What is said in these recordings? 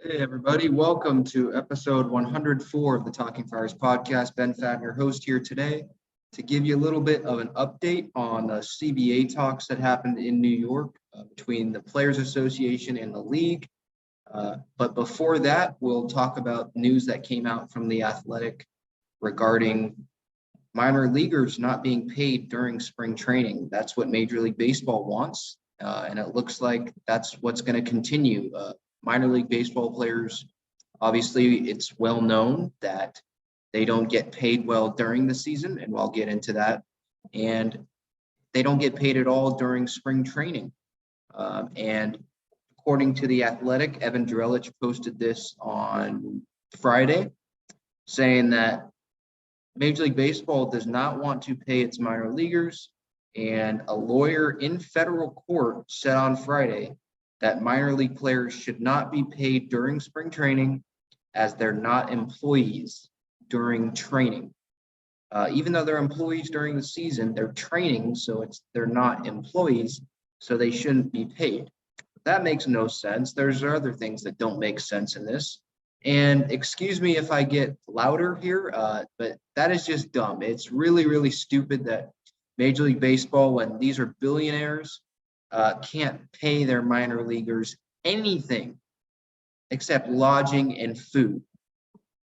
Hey everybody, welcome to episode 104 of the Talking Friars podcast. Ben Fadden, your host here today to give you a little bit of an update on the CBA talks that happened in New York between the Players Association and the league. But before that, we'll talk about news that came out from the Athletic regarding minor leaguers not being paid during spring training. That's what Major League Baseball wants, and it looks like that's what's going to continue. Minor league baseball players, obviously, it's well known that they don't get paid well during the season, and we'll get into that. And they don't get paid at all during spring training. And according to the Athletic, Evan Drellich posted this on Friday, saying that Major League Baseball does not want to pay its minor leaguers, and a lawyer in federal court said on Friday that minor league players should not be paid during spring training as they're not employees during training. Even though they're employees during the season, they're training, so they're not employees, so they shouldn't be paid. That makes no sense. There's other things that don't make sense in this. And excuse me if I get louder here, but that is just dumb. It's really, really stupid that Major League Baseball, when these are billionaires, can't pay their minor leaguers anything except lodging and food,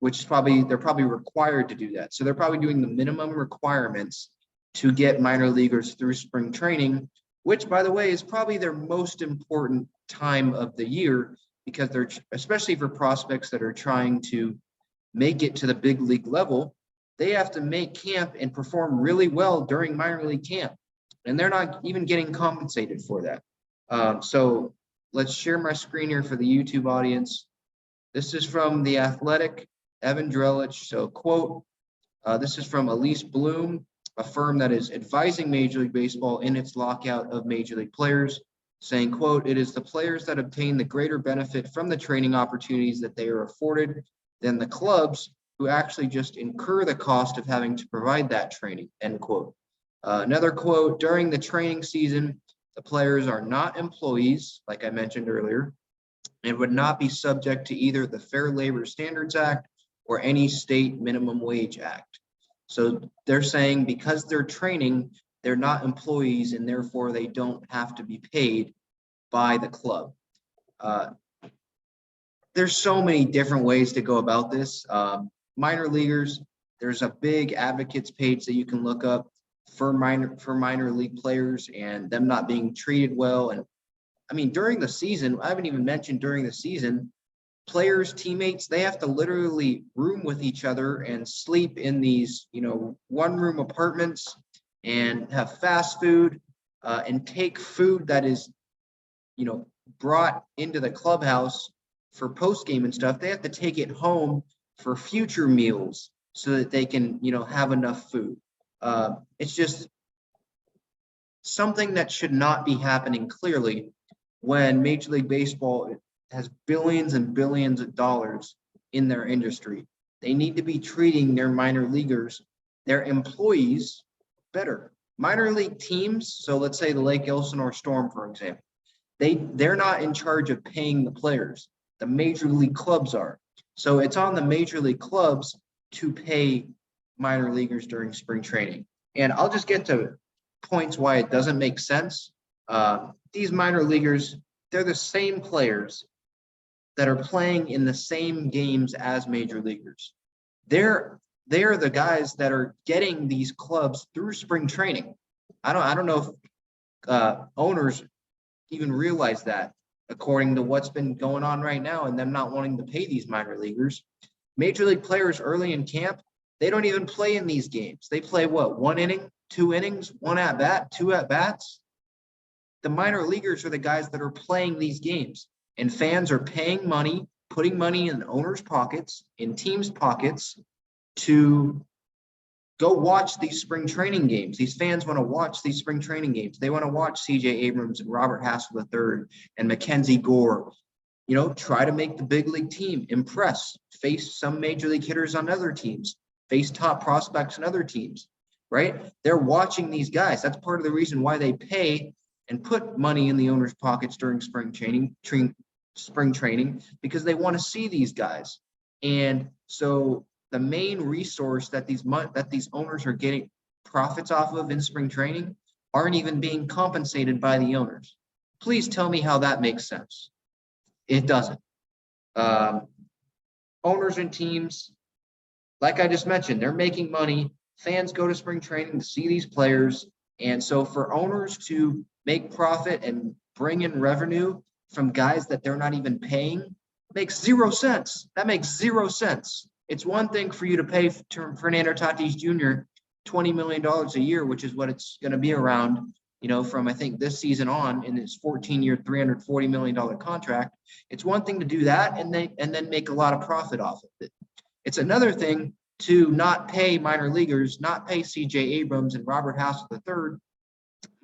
which is they're probably required to do that. So they're probably doing the minimum requirements to get minor leaguers through spring training, which, by the way, is probably their most important time of the year, because they're, especially for prospects that are trying to make it to the big league level, they have to make camp and perform really well during minor league camp. And they're not even getting compensated for that. So let's share my screen here for the YouTube audience. This is from the Athletic, Evan Drellich. So quote, this is from Elise Bloom, a firm that is advising Major League Baseball in its lockout of Major League players, saying, quote, "It is the players that obtain the greater benefit from the training opportunities that they are afforded than the clubs who actually just incur the cost of having to provide that training," end quote. Another quote, "During the training season, the players are not employees, like I mentioned earlier, and would not be subject to either the Fair Labor Standards Act or any state minimum wage act." So they're saying because they're training, they're not employees, and therefore they don't have to be paid by the club. There's so many different ways to go about this. Minor leaguers, there's a big advocates page that you can look up for minor league players and them not being treated well. And I mean, during the season, I haven't even mentioned during the season, players, teammates, they have to literally room with each other and sleep in these, one-room apartments and have fast food and take food that is, brought into the clubhouse for post-game and stuff. They have to take it home for future meals so that they can, have enough food. It's just something that should not be happening clearly when Major League Baseball has billions and billions of dollars in their industry. They need to be treating their minor leaguers, their employees, better. Minor league teams, so let's say the Lake Elsinore Storm, for example, they're not in charge of paying the players. The major league clubs are. So it's on the major league clubs to pay minor leaguers during spring training. And I'll just get to points why it doesn't make sense. These minor leaguers, they're the same players that are playing in the same games as major leaguers. They're the guys that are getting these clubs through spring training. I don't know if owners even realize that, according to what's been going on right now and them not wanting to pay these minor leaguers. Major league players early in camp, they don't even play in these games. They play what, 1 inning, 2 innings, 1 at bat, 2 at bats. The minor leaguers are the guys that are playing these games, and fans are paying money, putting money in owners' pockets, in teams' pockets, to go watch these spring training games. These fans want to watch these spring training games. They want to watch CJ Abrams and Robert Hassel III and Mackenzie Gore, try to make the big league team, impress, face some major league hitters on other teams, face top prospects on other teams, right? They're watching these guys. That's part of the reason why they pay and put money in the owners' pockets during spring training spring training because they want to see these guys. And so the main resource that these owners are getting profits off of in spring training aren't even being compensated by the owners. Please tell me how that makes sense. It doesn't. Owners and teams, like I just mentioned, they're making money. Fans go to spring training to see these players. And so for owners to make profit and bring in revenue from guys that they're not even paying makes 0 sense. That makes 0 sense. It's one thing for you to pay Fernando Tatis Jr. $20 million a year, which is what it's going to be around, from I think this season on in his 14-year, $340 million contract. It's one thing to do that and then make a lot of profit off of it. It's another thing to not pay minor leaguers, not pay C.J. Abrams and Robert Hassel III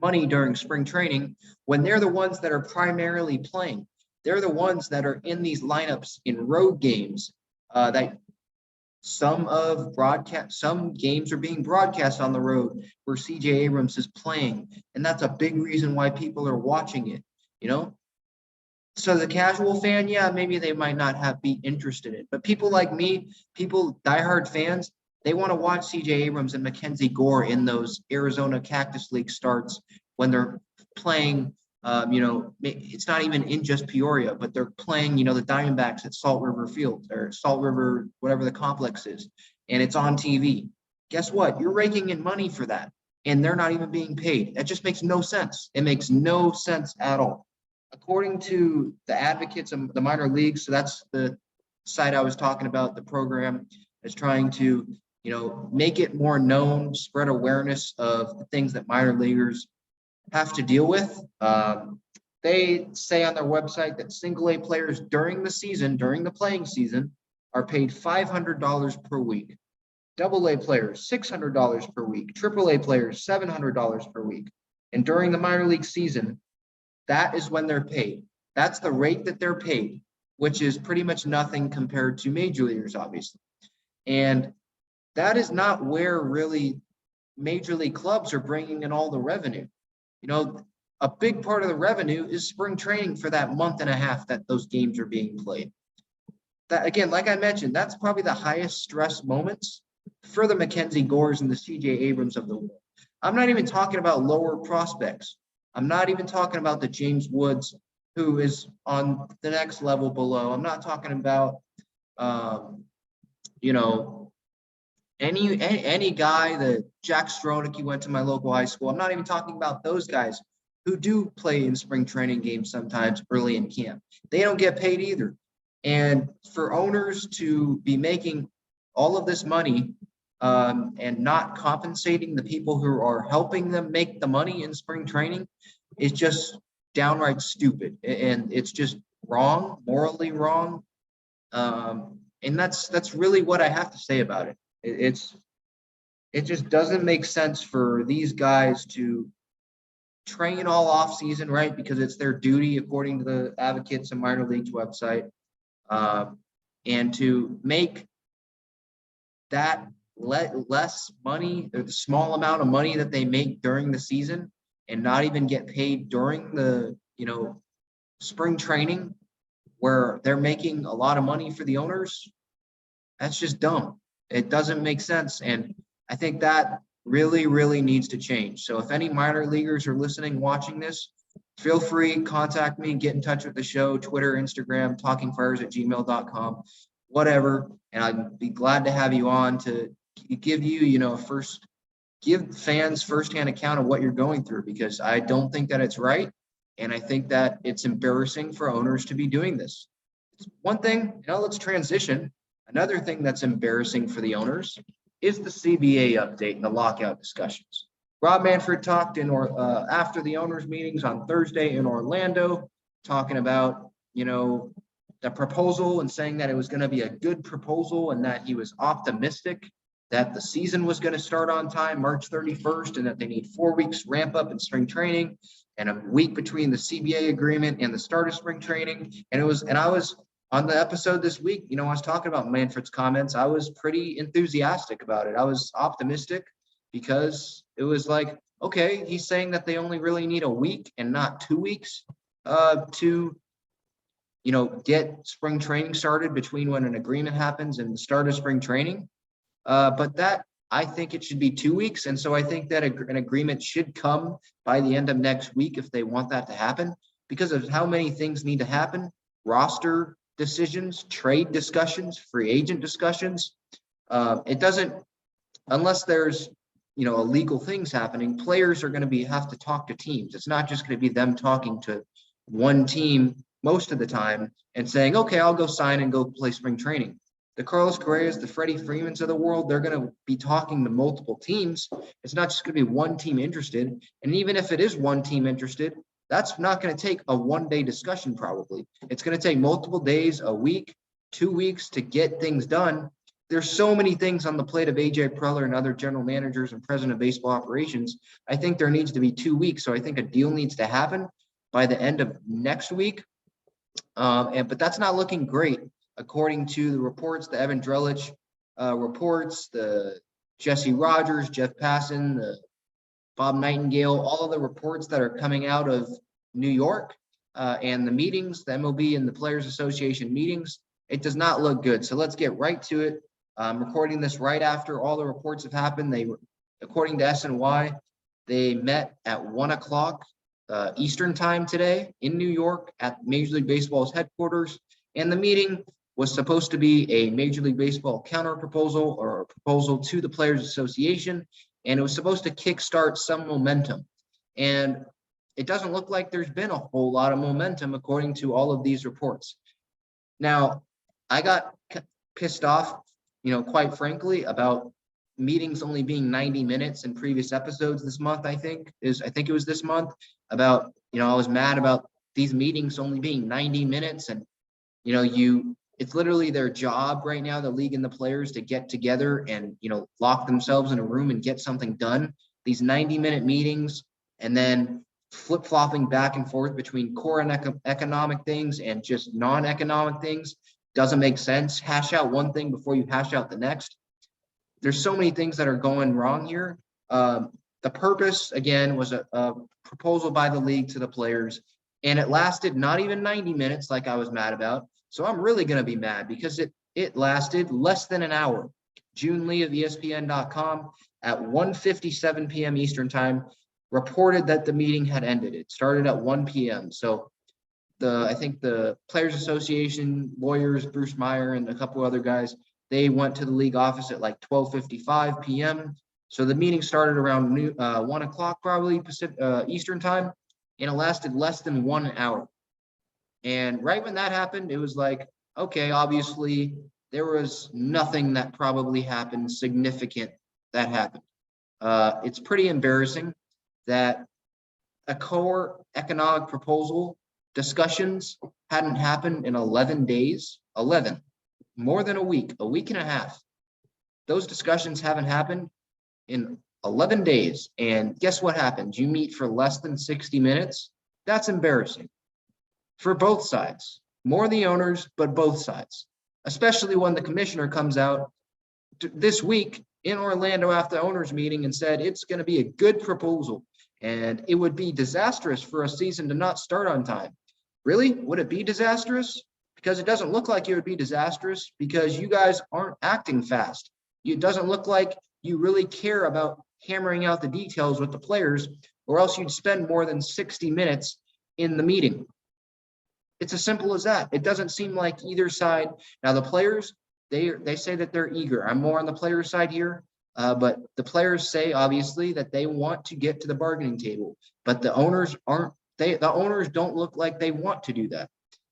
money during spring training when they're the ones that are primarily playing. They're the ones that are in these lineups in road games. That some games are being broadcast on the road where C.J. Abrams is playing, and that's a big reason why people are watching it. So the casual fan, yeah, maybe they might not be interested in it, but people like me, diehard fans, they want to watch C.J. Abrams and Mackenzie Gore in those Arizona Cactus League starts when they're playing. It's not even in just Peoria, but they're playing, the Diamondbacks at Salt River Field or Salt River, whatever the complex is, and it's on TV. Guess what? You're raking in money for that, and they're not even being paid. That just makes no sense. It makes no sense at all. According to the advocates of the minor leagues, so that's the site I was talking about, the program is trying to, make it more known, spread awareness of the things that minor leaguers have to deal with. They say on their website that single A players during the playing season, are paid $500 per week. Double A players, $600 per week. Triple A players, $700 per week. And during the minor league season, that is when they're paid. That's the rate that they're paid, which is pretty much nothing compared to major leaguers, obviously. And that is not where really major league clubs are bringing in all the revenue. A big part of the revenue is spring training for that month and a half that those games are being played. That, again, like I mentioned, that's probably the highest stress moments for the Mackenzie Gores and the C.J. Abrams of the world. I'm not even talking about lower prospects. I'm not even talking about the James Woods, who is on the next level below. I'm not talking about, any guy, that Jack Stronick, he went to my local high school. I'm not even talking about those guys who do play in spring training games sometimes early in camp. They don't get paid either. And for owners to be making all of this money and not compensating the people who are helping them make the money in spring training is just downright stupid. And it's just wrong, morally wrong. And that's really what I have to say about it. It just doesn't make sense for these guys to train all off season, right? Because it's their duty, according to the advocates and minor leagues website, and to make that less money, or the small amount of money that they make during the season, and not even get paid during the spring training, where they're making a lot of money for the owners. That's just dumb. It doesn't make sense. And I think that really, really needs to change. So if any minor leaguers are listening, watching this, feel free, contact me, get in touch with the show, Twitter, Instagram, talkingfriars@gmail.com, whatever. And I'd be glad to have you on to give you, give fans firsthand account of what you're going through, because I don't think that it's right. And I think that it's embarrassing for owners to be doing this. It's one thing, let's transition. Another thing that's embarrassing for the owners is the CBA update and the lockout discussions. Rob Manfred talked after the owners' meetings on Thursday in Orlando, talking about, the proposal and saying that it was going to be a good proposal and that he was optimistic that the season was going to start on time, March 31st, and that they need 4 weeks ramp up in spring training and a week between the CBA agreement and the start of spring training. And I was on the episode this week, I was talking about Manfred's comments. I was pretty enthusiastic about it. I was optimistic because it was like, okay, he's saying that they only really need a week and not 2 weeks to, get spring training started between when an agreement happens and the start of spring training. But that, I think it should be 2 weeks. And so I think that an agreement should come by the end of next week if they want that to happen, because of how many things need to happen: roster decisions, trade discussions, free agent discussions. It doesn't, unless there's, illegal things happening, players are going to have to talk to teams. It's not just going to be them talking to one team most of the time and saying, okay, I'll go sign and go play spring training. The Carlos Correas, the Freddie Freemans of the world, they're going to be talking to multiple teams. It's not just going to be one team interested. And even if it is one team interested, that's not going to take a one-day discussion probably. It's going to take multiple days, a week, 2 weeks to get things done. There's so many things on the plate of AJ Preller and other general managers and president of baseball operations. I think there needs to be 2 weeks. So I think a deal needs to happen by the end of next week. But that's not looking great, according to the reports, the Evan Drellich reports, the Jesse Rogers, Jeff Passan, the Bob Nightingale, all of the reports that are coming out of New York and the meetings, the MLB and the Players Association meetings. It does not look good. So let's get right to it. I'm recording this right after all the reports have happened. According to SNY, they met at 1 o'clock Eastern time today in New York at Major League Baseball's headquarters. And the meeting was supposed to be a Major League Baseball counter proposal or a proposal to the Players Association. And it was supposed to kickstart some momentum. And it doesn't look like there's been a whole lot of momentum according to all of these reports. Now, I got pissed off, quite frankly, about meetings only being 90 minutes in previous episodes this month. I think it was this month about, I was mad about these meetings only being 90 minutes. And, it's literally their job right now, the league and the players, to get together and, lock themselves in a room and get something done. These 90-minute meetings and then flip-flopping back and forth between core and economic things and just non-economic things doesn't make sense. Hash out one thing before you hash out the next. There's so many things that are going wrong here. The purpose, again, was a proposal by the league to the players, and it lasted not even 90 minutes like I was mad about. So I'm really going to be mad because it lasted less than an hour. June Lee of ESPN.com at 1:57 p.m. Eastern time reported that the meeting had ended. It started at 1 p.m. So I think the Players Association lawyers, Bruce Meyer and a couple other guys, they went to the league office at like 12:55 p.m. So the meeting started around 1 o'clock probably Eastern time, and it lasted less than 1 hour. And right when that happened, it was like, okay, obviously there was nothing that probably happened significant that happened. It's pretty embarrassing that a core economic proposal discussions hadn't happened in 11 days, more than a week and a half. Those discussions haven't happened in 11 days. And guess what happens? You meet for less than 60 minutes. That's embarrassing for both sides, more the owners, but both sides, especially when the commissioner comes out this week in Orlando after the owners meeting and said it's going to be a good proposal and it would be disastrous for a season to not start on time. Really? Would it be disastrous? Because it doesn't look like it would be disastrous because you guys aren't acting fast. It doesn't look like you really care about hammering out the details with the players, or else you'd spend more than 60 minutes in the meeting. It's as simple as that. It doesn't seem like either side. Now the players, they say that they're eager. I'm more on the players' side here, but the players say obviously that they want to get to the bargaining table, but the owners aren't. The owners don't look like they want to do that,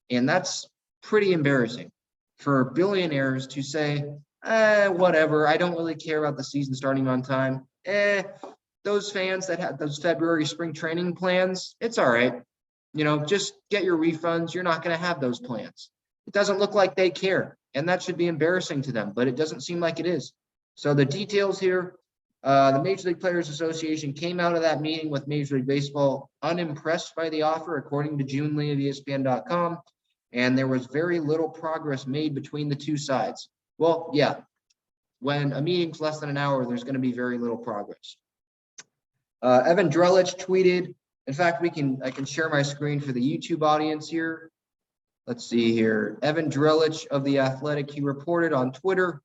and that's pretty embarrassing for billionaires to say, whatever. I don't really care about the season starting on time. Those fans that had those February spring training plans, it's all right. Just get your refunds. You're not going to have those plans. It doesn't look like they care, and that should be embarrassing to them, but it doesn't seem like it is. So the details here, the Major League Players Association came out of that meeting with Major League Baseball unimpressed by the offer, according to June Lee of ESPN.com, and there was very little progress made between the two sides. Well, yeah, when a meeting's less than an hour, there's going to be very little progress. Evan Drellich tweeted, in fact, I can share my screen for the YouTube audience here. let's see here. Evan Drellich of The Athletic, he reported on Twitter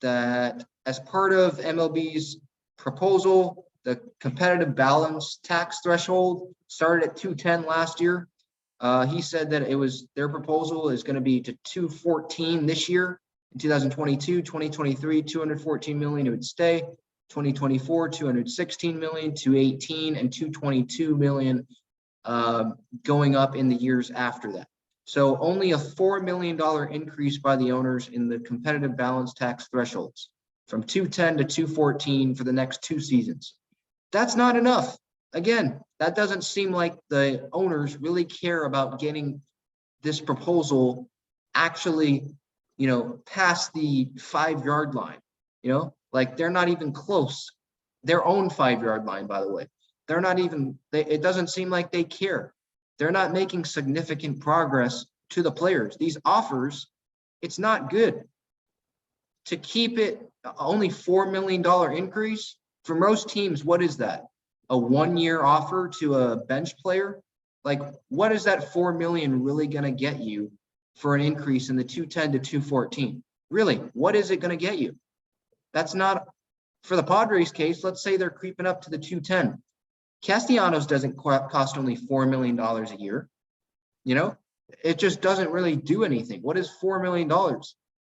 that as part of MLB's proposal, the competitive balance tax threshold started at 210 last year. He said that their proposal is going to be to 214 this year. In 2022, 2023, 214 million it would stay. 2024, 216 million, 218, and 222 million going up in the years after that. So only a $4 million increase by the owners in the competitive balance tax thresholds from 210 to 214 for the next 2 seasons. That's not enough. Again, that doesn't seem like the owners really care about getting this proposal actually, past the 5-yard line, like they're not even close. Their own 5-yard line, by the way. They're not even, it doesn't seem like they care. They're not making significant progress to the players. These offers, it's not good. To keep it only $4 million increase, for most teams, what is that? A 1-year offer to a bench player? Like, what is that $4 million really going to get you for an increase in the 210 to 214? Really, what is it going to get you? That's not, for the Padres case, let's say they're creeping up to the 210. Castellanos doesn't cost only $4 million a year. It just doesn't really do anything. What is $4 million?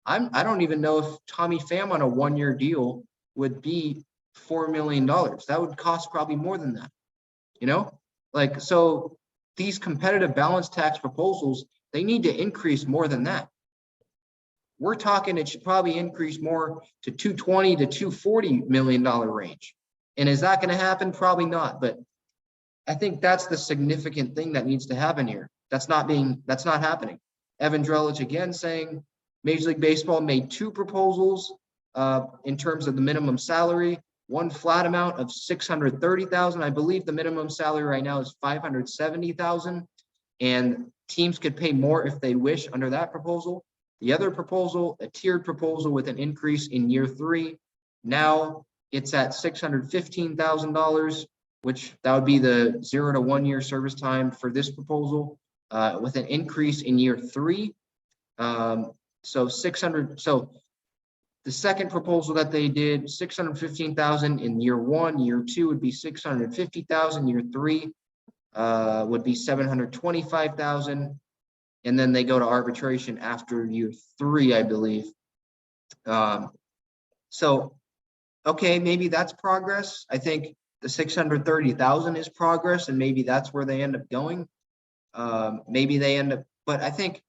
I don't even know if Tommy Pham on a 1-year deal would be $4 million. That would cost probably more than that. So these competitive balance tax proposals, they need to increase more than that. We're talking it should probably increase more to 220 to 240 million dollar range. And is that going to happen? Probably not. But I think that's the significant thing that needs to happen here. That's not happening. Evan Drellich again saying Major League Baseball made 2 proposals in terms of the minimum salary, one flat amount of $630,000. I believe the minimum salary right now is $570,000, and teams could pay more if they wish under that proposal. The other proposal, a tiered proposal with an increase in year 3. Now it's at $615,000, which that would be the 0 to 1 year service time for this proposal, with an increase in year 3. So the second proposal that they did, $615,000 in year 1, year 2 would be $650,000, year 3 would be $725,000, and then they go to arbitration after year 3, I believe. So, okay, maybe that's progress. I think the $630,000 is progress, and maybe that's where they end up going. Maybe they end up, but I think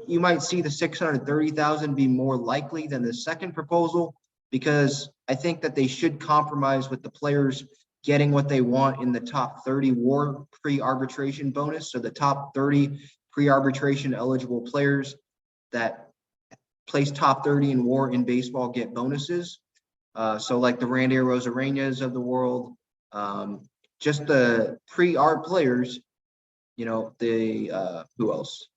you might see the $630,000 be more likely than the second proposal, because I think that they should compromise with the players getting what they want in the top 30 WAR pre-arbitration bonus. So the top 30 pre-arbitration eligible players that place top 30 in WAR in baseball get bonuses. So like the Randy Rosarenas of the world, just the pre-arb players, who else?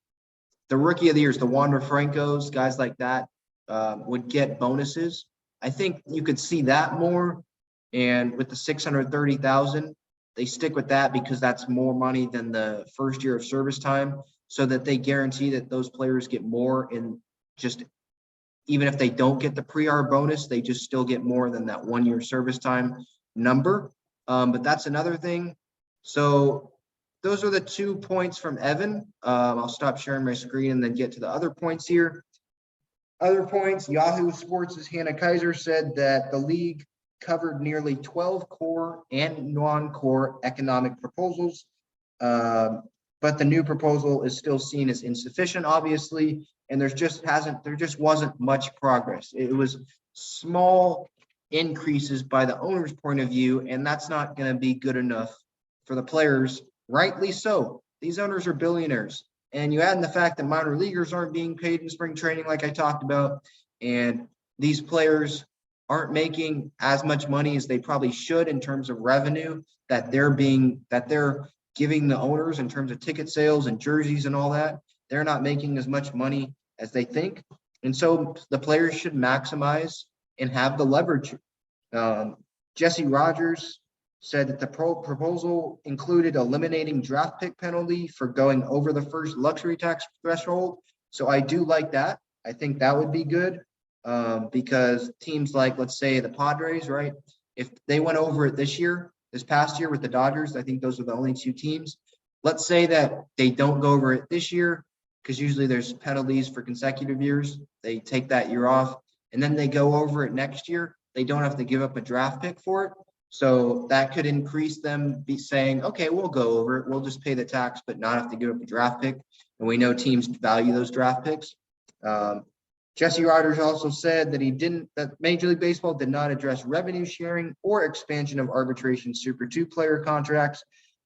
The rookie of the years, the Wander Francos, guys like that would get bonuses. I think you could see that more. And with the $630,000, they stick with that because that's more money than the first year of service time, so that they guarantee that those players get more in just, even if they don't get the pre-arb bonus, they just still get more than that 1 year service time number. But that's another thing. So those are the 2 points from Evan. I'll stop sharing my screen and then get to the other points here. Other points, Yahoo Sports' Hannah Kaiser said that the league covered nearly 12 core and non-core economic proposals, but the new proposal is still seen as insufficient, obviously, and there just wasn't much progress. It was small increases by the owner's point of view, and that's not going to be good enough for the players. Rightly so. These owners are billionaires, and you add in the fact that minor leaguers aren't being paid in spring training like I talked about, and these players aren't making as much money as they probably should in terms of revenue that they're giving the owners in terms of ticket sales and jerseys and all that. They're not making as much money as they think, and so the players should maximize and have the leverage. Jesse Rogers said that the proposal included eliminating draft pick penalty for going over the first luxury tax threshold. So I do like that. I think that would be good because teams like, let's say, the Padres, right? If they went over it this past year with the Dodgers, I think those are the only two teams. Let's say that they don't go over it this year because usually there's penalties for consecutive years. They take that year off and then they go over it next year. They don't have to give up a draft pick for it. So that could increase them be saying, okay, we'll go over it. We'll just pay the tax, but not have to give up a draft pick. And we know teams value those draft picks. Jesse Rogers also said that Major League Baseball did not address revenue sharing or expansion of arbitration Super 2 player contracts,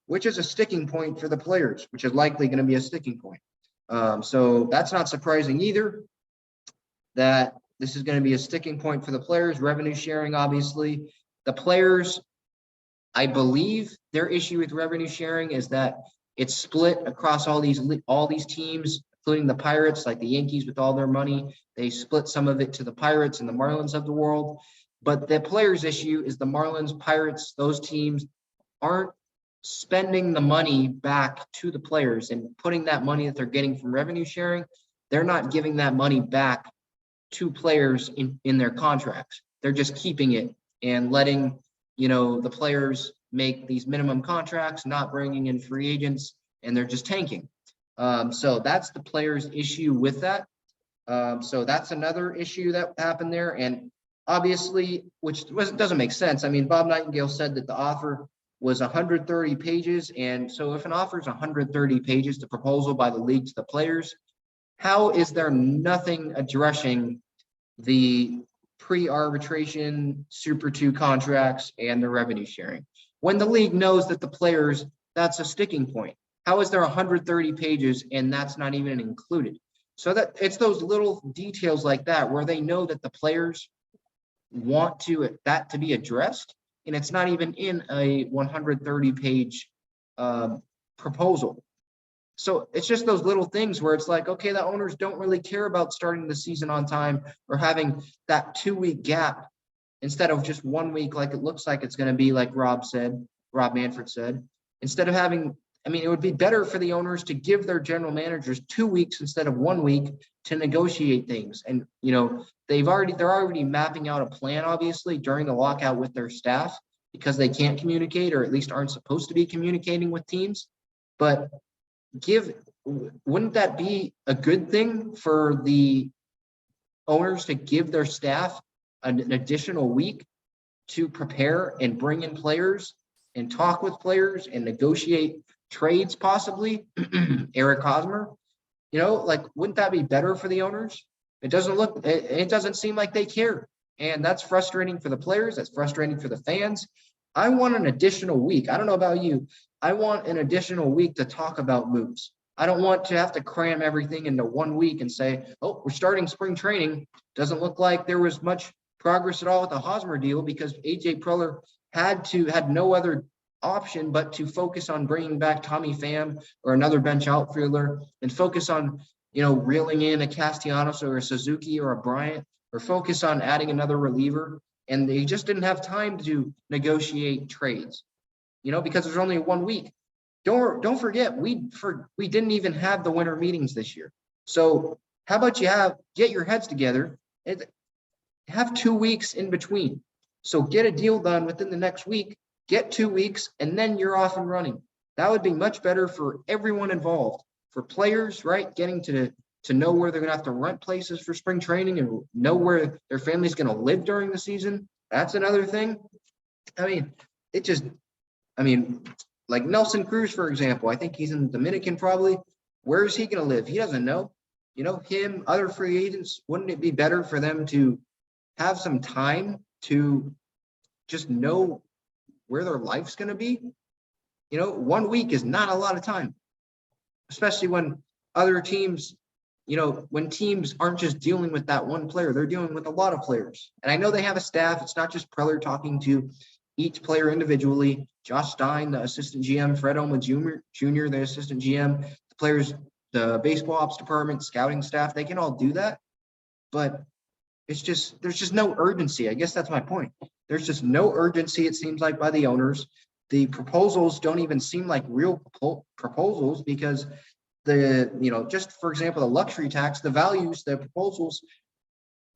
which is a sticking point for the players, which is likely going to be a sticking point. So that's not surprising either, that this is going to be a sticking point for the players. Revenue sharing, obviously. The players, I believe their issue with revenue sharing is that it's split across all these teams, including the Pirates, like the Yankees with all their money. They split some of it to the Pirates and the Marlins of the world. But the players' issue is the Marlins, Pirates, those teams aren't spending the money back to the players and putting that money that they're getting from revenue sharing. They're not giving that money back to players in their contracts. They're just keeping it and letting, the players make these minimum contracts, not bringing in free agents, and they're just tanking. So that's the players' issue with that. So that's another issue that happened there. And obviously, doesn't make sense. I mean, Bob Nightingale said that the offer was 130 pages. And so if an offer is 130 pages, the proposal by the league to the players, how is there nothing addressing the pre-arbitration Super 2 contracts and the revenue sharing? When the league knows that the players, that's a sticking point. How is there 130 pages and that's not even included? So that it's those little details like that where they know that the players want that to be addressed, and it's not even in a 130-page proposal. So it's just those little things where it's like, okay, the owners don't really care about starting the season on time or having that 2-week gap instead of just 1 week like it looks like it's going to be, like Rob Manfred said. Instead of having, it would be better for the owners to give their general managers 2 weeks instead of 1 week to negotiate things. And, they're already mapping out a plan, obviously, during the lockout with their staff because they can't communicate, or at least aren't supposed to be communicating with teams. But wouldn't that be a good thing for the owners to give their staff an additional week to prepare and bring in players and talk with players and negotiate trades, possibly? Eric Hosmer, wouldn't that be better for the owners? It doesn't seem like they care. And that's frustrating for the players. That's frustrating for the fans. I want an additional week. I don't know about you. I want an additional week to talk about moves. I don't want to have to cram everything into 1 week and say, oh, we're starting spring training. Doesn't look like there was much progress at all with the Hosmer deal because AJ Preller had no other option but to focus on bringing back Tommy Pham or another bench outfielder and focus on, reeling in a Castellanos or a Suzuki or a Bryant, or focus on adding another reliever. And they just didn't have time to negotiate trades, because there's only 1 week. Don't forget, we didn't even have the winter meetings this year. So how about get your heads together and have 2 weeks in between. So get a deal done within the next week, get 2 weeks, and then you're off and running. That would be much better for everyone involved, for players, right? Getting to know where they're going to have to rent places for spring training and know where their family's going to live during the season. That's another thing. Like Nelson Cruz, for example, I think he's in the Dominican probably. Where is he going to live? He doesn't know. Him, other free agents, wouldn't it be better for them to have some time to just know where their life's going to be? 1 week is not a lot of time, especially when other teams, when teams aren't just dealing with that one player, they're dealing with a lot of players. And I know they have a staff. It's not just Preller talking to each player individually. Josh Stein, the assistant GM, Fred Oma Jr., the assistant GM, the players, the baseball ops department, scouting staff, they can all do that. But there's just no urgency. I guess that's my point. There's just no urgency, it seems like, by the owners. the proposals don't even seem like real proposals, because just for example, the luxury tax, the values, the proposals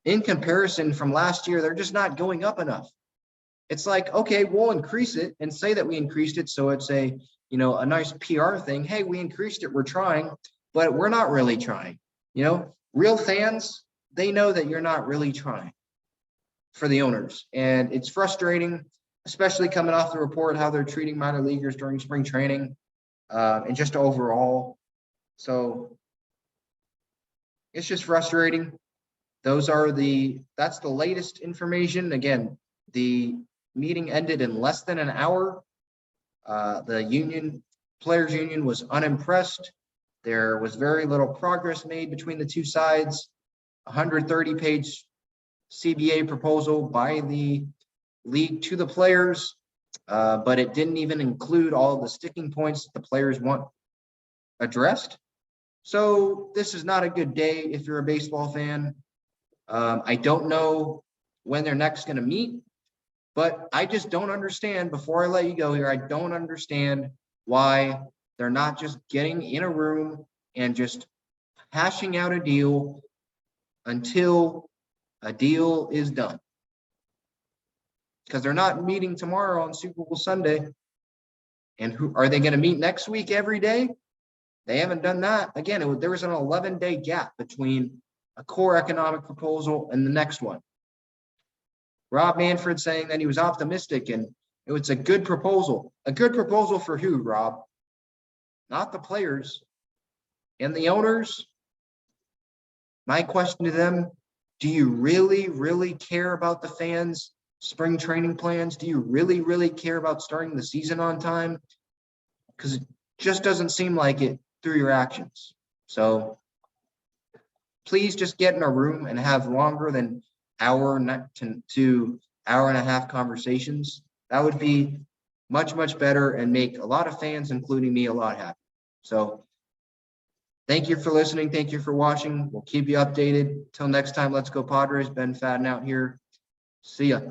in comparison from last year, they're just not going up enough. It's like, okay, we'll increase it and say that we increased it, so it's a nice PR thing. Hey, we increased it, we're trying, but we're not really trying. Real fans, they know that you're not really trying for the owners, and it's frustrating, especially coming off the report how they're treating minor leaguers during spring training, and just overall. So it's just frustrating. That's the latest information. Again, the meeting ended in less than an hour. The players union was unimpressed. There was very little progress made between the two sides. 130-page CBA proposal by the league to the players, but it didn't even include all of the sticking points that the players want addressed. So this is not a good day if you're a baseball fan. I don't know when they're next going to meet, but I just don't understand, before I let you go here, I don't understand why they're not just getting in a room and just hashing out a deal until a deal is done. Because they're not meeting tomorrow on Super Bowl Sunday. And who are they going to meet next week every day? They haven't done that. Again, there was an 11-day gap between a core economic proposal and the next one. Rob Manfred saying that he was optimistic and it's a good proposal. A good proposal for who, Rob? Not the players and the owners. My question to them, do you really, really care about the fans' spring training plans? Do you really, really care about starting the season on time? Because it just doesn't seem like it through your actions. So please just get in a room and have longer than hour to hour and a half conversations. That would be much, much better and make a lot of fans, including me, a lot happier. So thank you for listening. Thank you for watching. We'll keep you updated. Till next time, let's go Padres. Ben Fadden out here. See ya.